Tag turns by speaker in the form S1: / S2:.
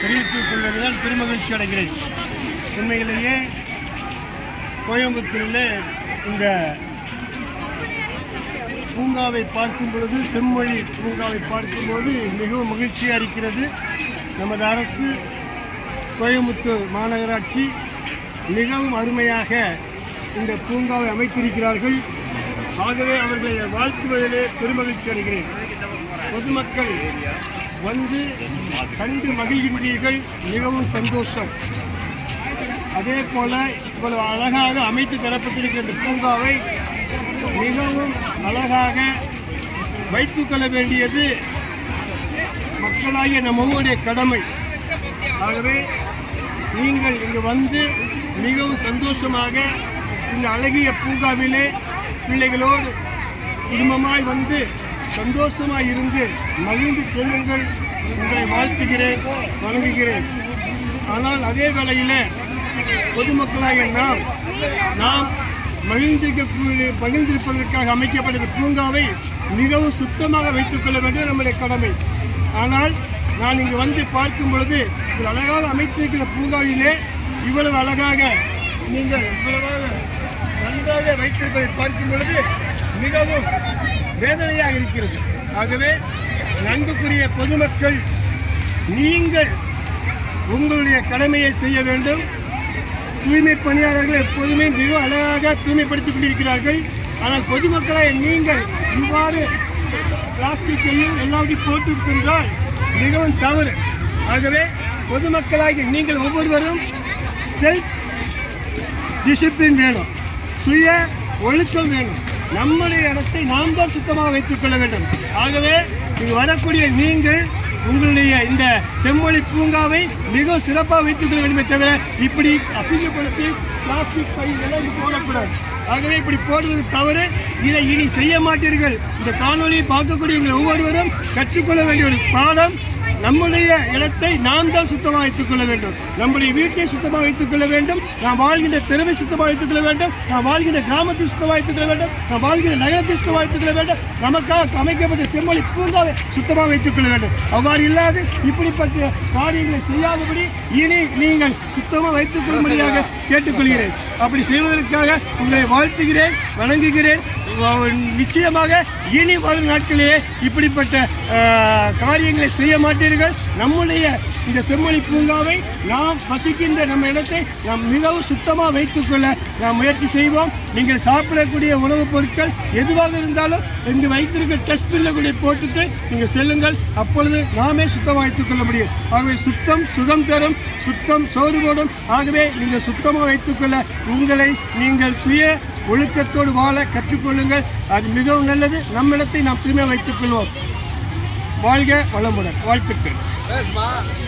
S1: தெரிவித்துக் கொள்வதுதான் பெருமகிழ்ச்சி அடைகிறேன். உண்மையிலேயே கோயம்புத்தூரில் இந்த பூங்காவை பார்க்கும் பொழுது, செம்மொழி பூங்காவை பார்க்கும்போது மிகவும் மகிழ்ச்சியாக இருக்கிறது. நமது அரசு, கோயம்புத்தூர் மாநகராட்சி மிகவும் அருமையாக இந்த பூங்காவை அமைத்திருக்கிறார்கள். ஆகவே அவர்களை வாழ்த்துவதிலே பெருமகிழ்ச்சி அடைகிறேன். பொதுமக்கள் வந்து கண்டு மகிழ்கின்றீர்கள், மிகவும் சந்தோஷம். அதே போல இவ்வளவு அழகாக அமைத்து தரப்பட்டிருக்கின்ற பூங்காவை மிகவும் அழகாக வைத்துக்கொள்ள வேண்டியது மக்களாகிய நம்முடைய கடமை. ஆகவே நீங்கள் இங்கு வந்து மிகவும் சந்தோஷமாக இந்த அழகிய பூங்காவிலே பிள்ளைகளோடு குடும்பமாய் வந்து சந்தோஷமாய் இருந்து மகிழ்ந்து செல்லுங்கள். உங்களை வாழ்த்துகிறேன், வணங்குகிறேன். ஆனால் அதே வேளையில் பொதுமக்களாக நாம் மகிழ்ந்திருப்பதற்காக அமைக்கப்பட்ட பூங்காவை மிகவும் சுத்தமாக வைத்துக் கொள்ள வேண்டியது நம்முடைய கடமை. ஆனால் நான் இங்கு வந்து பார்க்கும் பொழுது ஒரு அழகாக அமைத்திருக்கிற பூங்காவிலே இவ்வளவு அழகாக நீங்கள் இவ்வளவாக நன்றாக வைத்திருப்பதை பார்க்கும் பொழுது மிகவும் வேதனையாக இருக்கிறது. ஆகவே நன்குக்குரிய பொதுமக்கள், நீங்கள் உங்களுடைய கடமையை செய்ய வேண்டும். தூய்மை பணியாளர்கள் எப்போதுமே மிக அழகாக தூய்மைப்படுத்திக் கொண்டிருக்கிறார்கள். ஆனால் பொதுமக்களை நீங்கள் இவ்வாறு பிளாஸ்டிக்கையும் எல்லாத்தையும் போட்டு சென்றால் மிகவும் தவறு. ஆகவே பொதுமக்களாகி நீங்கள் ஒவ்வொருவரும் செல்ஃப் டிசிப்ளின் வேணும், சுய ஒழுக்கம் வேணும். நம்முடைய இடத்தை நாம் தான் சுத்தமாக வைத்துக் கொள்ள வேண்டும். ஆகவே இங்கு வரக்கூடிய நீங்கள் உங்களுடைய இந்த செம்மொழி பூங்காவை மிகவும் சிறப்பாக வைத்துக் கொள்ள வேண்டுமே தவிர இப்படி அசிங்கப்படுத்தி பிளாஸ்டிக் பைகளை போடக்கூடாது. ஆகவே இப்படி போடுவது தவறு. இதை இனி செய்ய மாட்டீர்கள். இந்த காணொலியை பார்க்கக்கூடிய எங்கள் ஒவ்வொருவரும் கற்றுக்கொள்ள வேண்டிய ஒரு பாடம். நம்முடைய இடத்தை நாம் தான் சுத்தமாக வைத்துக் கொள்ள வேண்டும். நம்முடைய வீட்டை சுத்தமாக வைத்துக் கொள்ள வேண்டும். நாம் வாழ்கின்ற தெருவை சுத்தமாக வைத்துக் கொள்ள வேண்டும். நாம் வாழ்கின்ற கிராமத்தை சுத்தமாக வைத்துக் கொள்ள வேண்டும். நாம் வாழ்கின்ற நகரத்தை சுத்தமாக வைத்துக் கொள்ள வேண்டும். நமக்காக அமைக்கப்பட்ட செம்மொழி பூங்காவை சுத்தமாக வைத்துக் கொள்ள வேண்டும். அவ்வாறு இல்லாது இப்படிப்பட்ட காரியங்களை செய்யாதபடி இனி நீங்கள் சுத்தமாக வைத்துக் கொள்ளும்படியாக கேட்டுக்கொள்கிறேன். அப்படி செய்வதற்காக உங்களை வாழ்த்துகிறேன், வணங்குகிறேன். நிச்சயமாக இனி வரும் நாட்களிலே இப்படிப்பட்ட காரியங்களை செய்ய மாட்டீர்கள். நம்முடைய இந்த செம்மொழி பூங்காவை நாம் வசிக்கின்ற நம்ம இடத்தை நாம் மிகவும் சுத்தமாக வைத்துக்கொள்ள நாம் முயற்சி செய்வோம். நீங்கள் சாப்பிடக்கூடிய உணவுப் பொருட்கள் எதுவாக இருந்தாலும் இங்கு வைத்திருக்க டஸ்ட்பின்ல கூட போட்டுட்டு நீங்கள் செல்லுங்கள். அப்பொழுது நாமே சுத்தமாக வைத்துக்கொள்ள முடியும். ஆகவே சுத்தம் சுகம் தரும், சுத்தம் சோறு போடும். ஆகவே நீங்கள் சுத்தமாக வைத்துக்கொள்ள உங்களை நீங்கள் சுய ஒழுக்கத்தோடு வாழ கற்றுக்கொள்ளுங்கள். அது மிகவும் நல்லது. நம்மிடத்தை நாம் தூய்மை வைத்துக் கொள்வோம். வாழ்க வளமுடன். வாழ்த்துக்கள்.